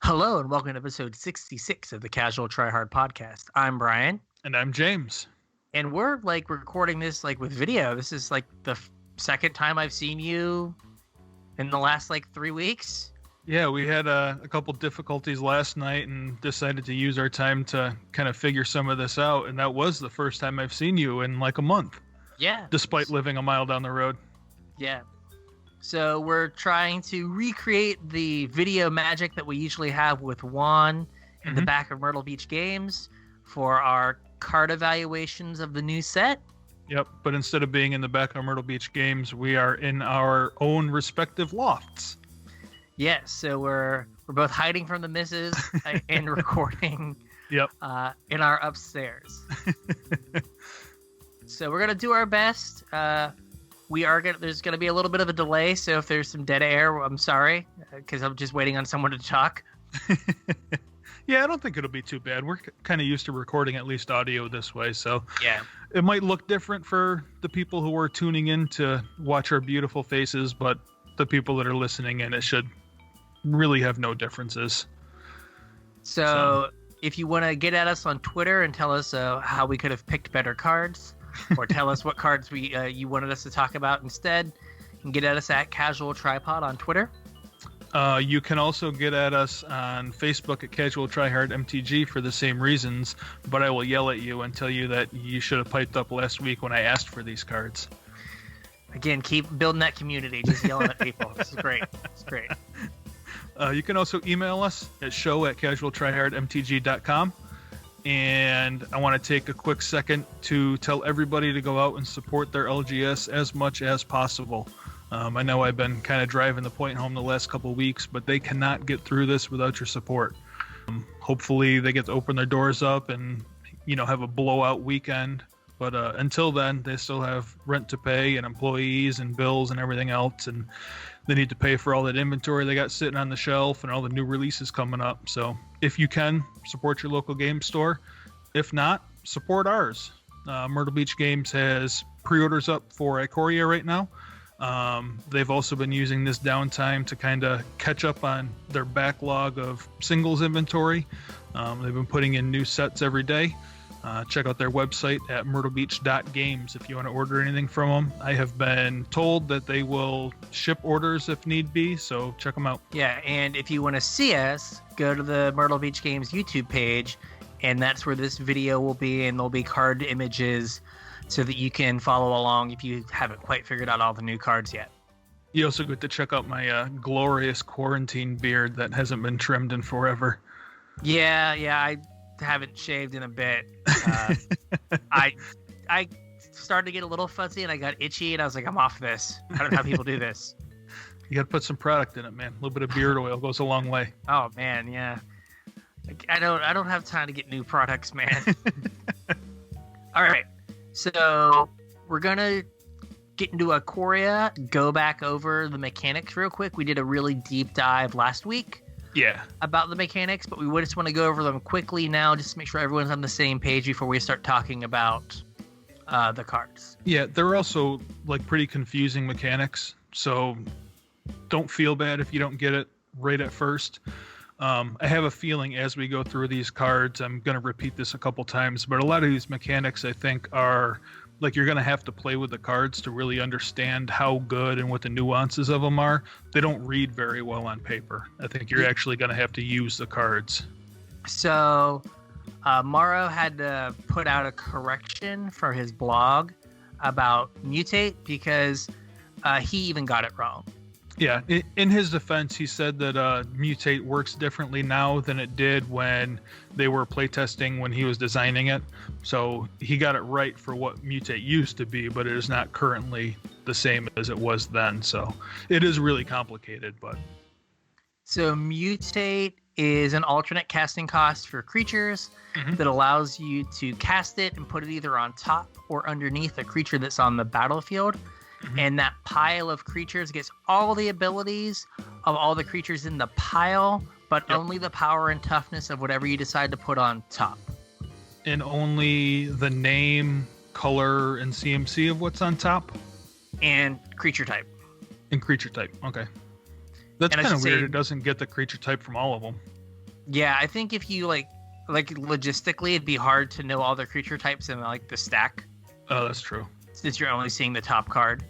Hello and welcome to episode 66 of the Casual Try Hard podcast. I'm Bryan. And I'm James. And we're recording this with video. This is the second time I've seen you in the last 3 weeks. Yeah, we had a couple difficulties last night and decided to use our time to kind of figure some of this out. And that was the first time I've seen you in a month. Yeah. Despite living a mile down the road. Yeah. So we're trying to recreate the video magic that we usually have with Juan in the back of Myrtle Beach Games for our card evaluations of the new set. Yep, but instead of being in the back of Myrtle Beach Games, we are in our own respective lofts. Yes, so we're both hiding from the missus and recording Yep. In our upstairs. So we're going to do our best. There's going to be a little bit of a delay, so if there's some dead air, I'm sorry, because I'm just waiting on someone to talk. Yeah, I don't think it'll be too bad. We're kind of used to recording at least audio this way, so yeah, it might look different for the people who are tuning in to watch our beautiful faces, but the people that are listening in, it should really have no differences. So if you want to get at us on Twitter and tell us how we could have picked better cards, or tell us what cards you wanted us to talk about instead, you can get at us at Casual Tripod on Twitter. You can also get at us on Facebook at Casual Try Hard MTG for the same reasons, but I will yell at you and tell you that you should have piped up last week when I asked for these cards. Again, keep building that community, just yelling at people. This is great. It's great. You can also email us at show@casualtryhardmtg.com. And I want to take a quick second to tell everybody to go out and support their LGS as much as possible. I know I've been kind of driving the point home the last couple of weeks, but they cannot get through this without your support. Hopefully they get to open their doors up and, have a blowout weekend. But until then, they still have rent to pay and employees and bills and everything else. And they need to pay for all that inventory they got sitting on the shelf and all the new releases coming up. So if you can, support your local game store. If not, support ours. Myrtle Beach Games has pre-orders up for Ikoria right now. They've also been using this downtime to kind of catch up on their backlog of singles inventory. They've been putting in new sets every day. Check out their website at myrtlebeach.games if you want to order anything from them. I have been told that they will ship orders if need be, so check them out. Yeah, and if you want to see us, go to the Myrtle Beach Games YouTube page, and that's where this video will be, and there'll be card images so that you can follow along if you haven't quite figured out all the new cards yet. You also get to check out my glorious quarantine beard that hasn't been trimmed in forever. Yeah, I haven't shaved in a bit. I started to get a little fuzzy and I got itchy and I was like, I'm off this. I don't know how people do this. You got to put some product in it, man. A little bit of beard oil goes a long way. Oh man, yeah. I don't have time to get new products, man. All right, so we're gonna get into Ikoria, go back over the mechanics real quick. We did a really deep dive last week. Yeah. About the mechanics, but we just want to go over them quickly now just to make sure everyone's on the same page before we start talking about the cards. Yeah, they're also pretty confusing mechanics, so don't feel bad if you don't get it right at first. I have a feeling as we go through these cards, I'm going to repeat this a couple times, but a lot of these mechanics I think are you're going to have to play with the cards to really understand how good and what the nuances of them are. They don't read very well on paper. I think you're actually going to have to use the cards. So Morrow had to put out a correction for his blog about mutate because he even got it wrong. Yeah, in his defense, he said that mutate works differently now than it did when they were playtesting when he was designing it. So he got it right for what mutate used to be, but it is not currently the same as it was then. So it is really complicated. So mutate is an alternate casting cost for creatures that allows you to cast it and put it either on top or underneath a creature that's on the battlefield. And that pile of creatures gets all the abilities of all the creatures in the pile, but only the power and toughness of whatever you decide to put on top. And only the name, color, and CMC of what's on top? And creature type. And creature type, okay. That's kind of weird. It doesn't get the creature type from all of them. Yeah, I think if you like logistically, it'd be hard to know all the creature types in like the stack. Oh, that's true. Since you're only seeing the top card.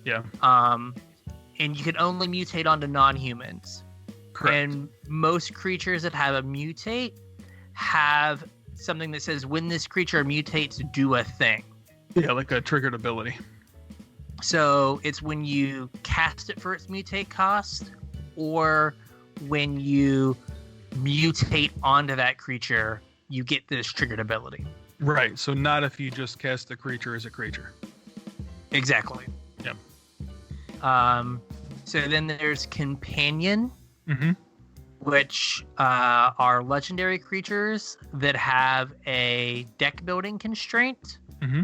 Yeah. And you can only mutate onto non-humans. Correct. And most creatures that have a mutate have something that says when this creature mutates, do a thing. Yeah, like a triggered ability. So it's when you cast it for its mutate cost, or when you mutate onto that creature, you get this triggered ability. Right. So not if you just cast the creature as a creature. Exactly. Yep. So then there's Companion, Mm-hmm. which are legendary creatures that have a deck building constraint. Mm-hmm.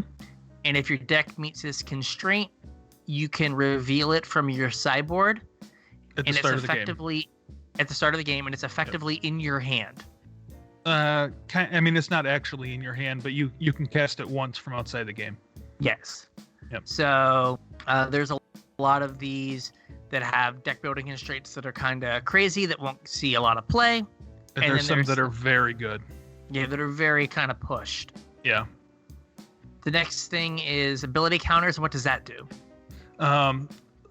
And if your deck meets this constraint, you can reveal it from your sideboard. At the start of the game. At the start of the game, and it's effectively in your hand. I mean, it's not actually in your hand, but you can cast it once from outside the game. Yes. Yep. So there's a lot of these that have deck building constraints that are kind of crazy that won't see a lot of play. And there's some that are very good. Yeah, that are very kind of pushed. Yeah. The next thing is ability counters. What does that do?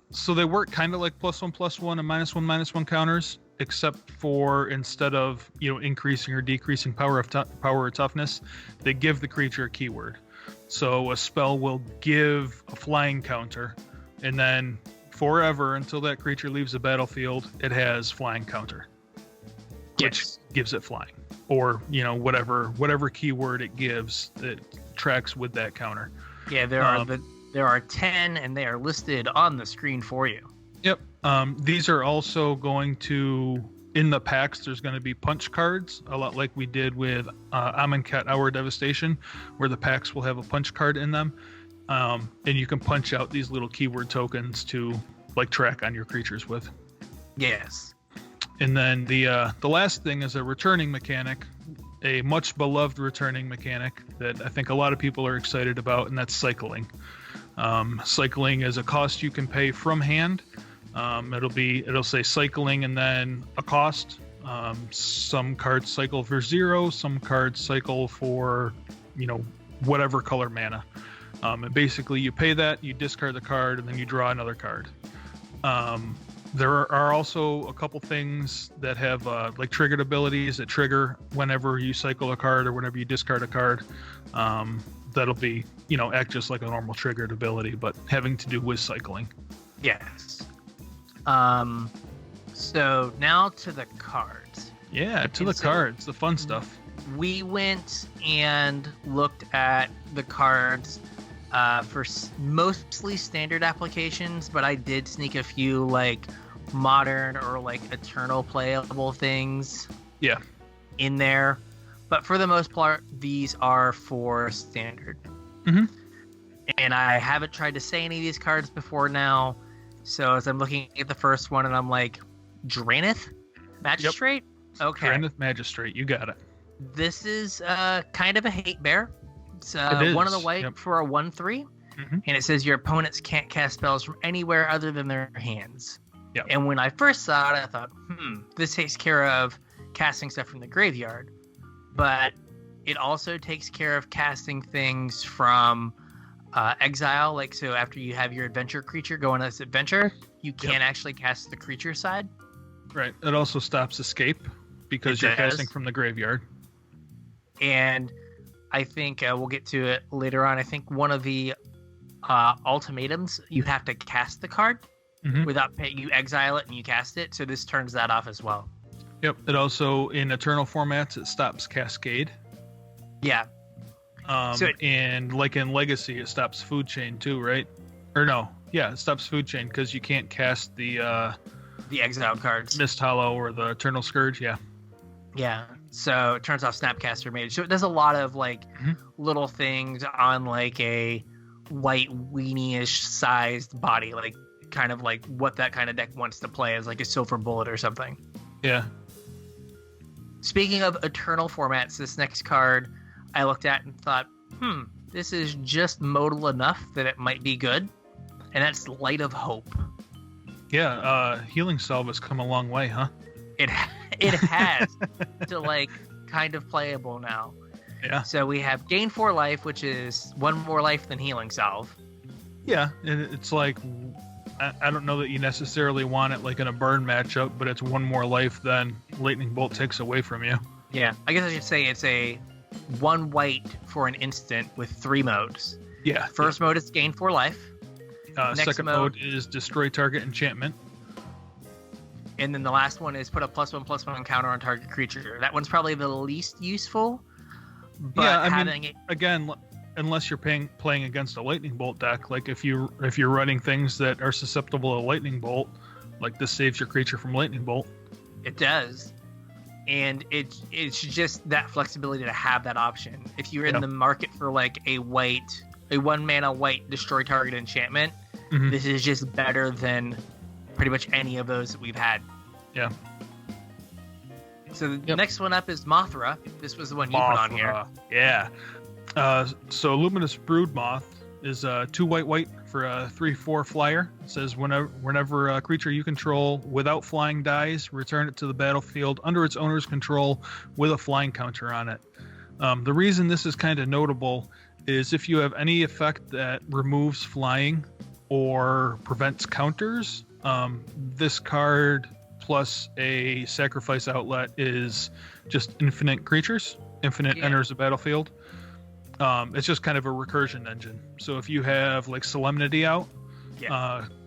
So they work kind of like +1/+1 and -1/-1 counters, except for instead of increasing or decreasing power or toughness, they give the creature a keyword. So a spell will give a flying counter, and then forever until that creature leaves the battlefield, it has flying counter, which gives it flying, or whatever keyword it gives that tracks with that counter. Yeah, there are 10, and they are listed on the screen for you. Yep. These are also going to, in the packs, there's going to be punch cards, a lot like we did with Amonkhet Hour Devastation, where the packs will have a punch card in them. And you can punch out these little keyword tokens to track on your creatures with. Yes. And then the last thing is a returning mechanic, a much beloved returning mechanic that I think a lot of people are excited about, and that's cycling. Cycling is a cost you can pay from hand. It'll say cycling and then a cost. Some cards cycle for 0, some cards cycle for whatever color mana. And basically you pay that, you discard the card, and then you draw another card. There are also a couple things that have triggered abilities that trigger whenever you cycle a card or whenever you discard a card. That'll be, act just like a normal triggered ability, but having to do with cycling. Yes. So now to the cards. Yeah, cards, the fun stuff. We went and looked at the cards for mostly standard applications, but I did sneak a few modern or eternal playable things in there. But for the most part, these are for standard. Mm-hmm. And I haven't tried to say any of these cards before now. So as I'm looking at the first one, and I'm like, Drannith Magistrate? Yep. Okay. Drannith Magistrate, you got it. This is kind of a hate bear. It's it is. 1 of the white for a 1/3. Mm-hmm. And it says your opponents can't cast spells from anywhere other than their hands. Yep. And when I first saw it, I thought, this takes care of casting stuff from the graveyard. But it also takes care of casting things from exile. So after you have your adventure creature go on this adventure, you can't actually cast the creature side. Right. It also stops escape because you're casting from the graveyard. And I think we'll get to it later on. I think one of the ultimatums, you have to cast the card without you exile it and you cast it. So this turns that off as well. Yep. It also, in Eternal formats, it stops Cascade. Yeah. And in Legacy, it stops Food Chain too, right? Or no. Yeah, it stops Food Chain because you can't cast the exiled cards. Mist Hollow or the Eternal Scourge, yeah. Yeah. So it turns off Snapcaster Mage. So it does a lot of little things on a white weenie-ish sized body, kind of what that kind of deck wants to play as a Silver Bullet or something. Yeah. Speaking of Eternal formats, this next card I looked at and thought, this is just modal enough that it might be good. And that's Light of Hope. Yeah, Healing Salve has come a long way, huh? It it has to like kind of playable now. Yeah. So we have gain 4 life, which is 1 more life than healing salve. Yeah, and it's like I don't know that you necessarily want it like in a burn matchup, but it's 1 more life than Lightning Bolt takes away from you. Yeah, I guess I should say it's a 1 white for an instant with 3 modes. Yeah. First mode is gain 4 life. Second mode is destroy target enchantment. And then the last one is put a +1/+1 counter on target creature. That one's probably the least useful. But yeah, I mean, again, unless you're playing against a Lightning Bolt deck, like if you're running things that are susceptible to Lightning Bolt, like this saves your creature from Lightning Bolt. It does. And it's just that flexibility to have that option. If you're in the market for like a 1 mana white destroy target enchantment, this is just better than pretty much any of those that we've had. Yeah. So the next one up is Mothra. This was the one you put on here. Yeah. So Luminous Broodmoth is 2 white for a 3/4 flyer. It says whenever a creature you control without flying dies, return it to the battlefield under its owner's control with a flying counter on it. The reason this is kind of notable is if you have any effect that removes flying or prevents counters, this card plus a sacrifice outlet is just infinite creatures. Infinite enters the battlefield. It's just kind of a recursion engine. So if you have like Solemnity out,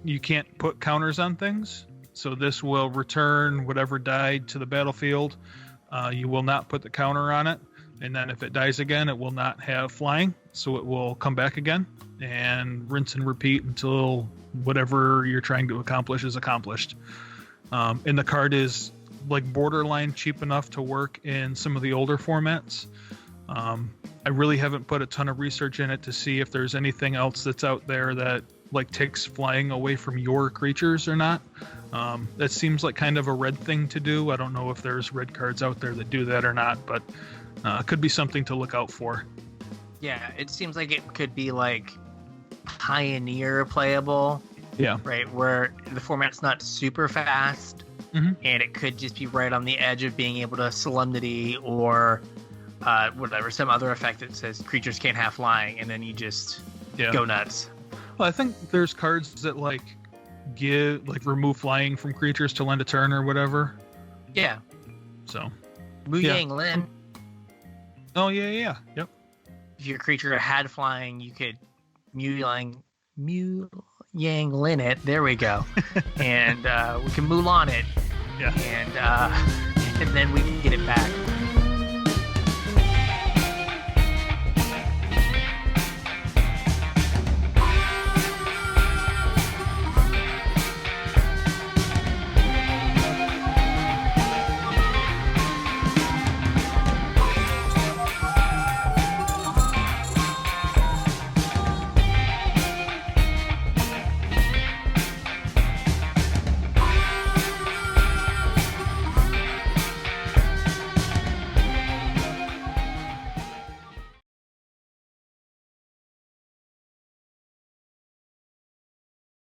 you can't put counters on things. So this will return whatever died to the battlefield. You will not put the counter on it. And then if it dies again, it will not have flying. So it will come back again and rinse and repeat until whatever you're trying to accomplish is accomplished. And the card is like borderline cheap enough to work in some of the older formats. I really haven't put a ton of research in it to see if there's anything else that's out there that like takes flying away from your creatures or not. That seems like kind of a red thing to do. I don't know if there's red cards out there that do that or not, but could be something to look out for. Yeah, it seems like it could be like Pioneer playable. Yeah. Right, where the format's not super fast, and it could just be right on the edge of being able to Solemnity or whatever, some other effect that says creatures can't have flying, and then you just go nuts. Well, I think there's cards that like remove flying from creatures to end a turn or whatever. Yeah. So. Mu Yang Lin. Oh yeah. Yep. If your creature had flying, you could Mu Yang Lin it. There we go. And we can Mulan it. Yeah. And then we can get it back.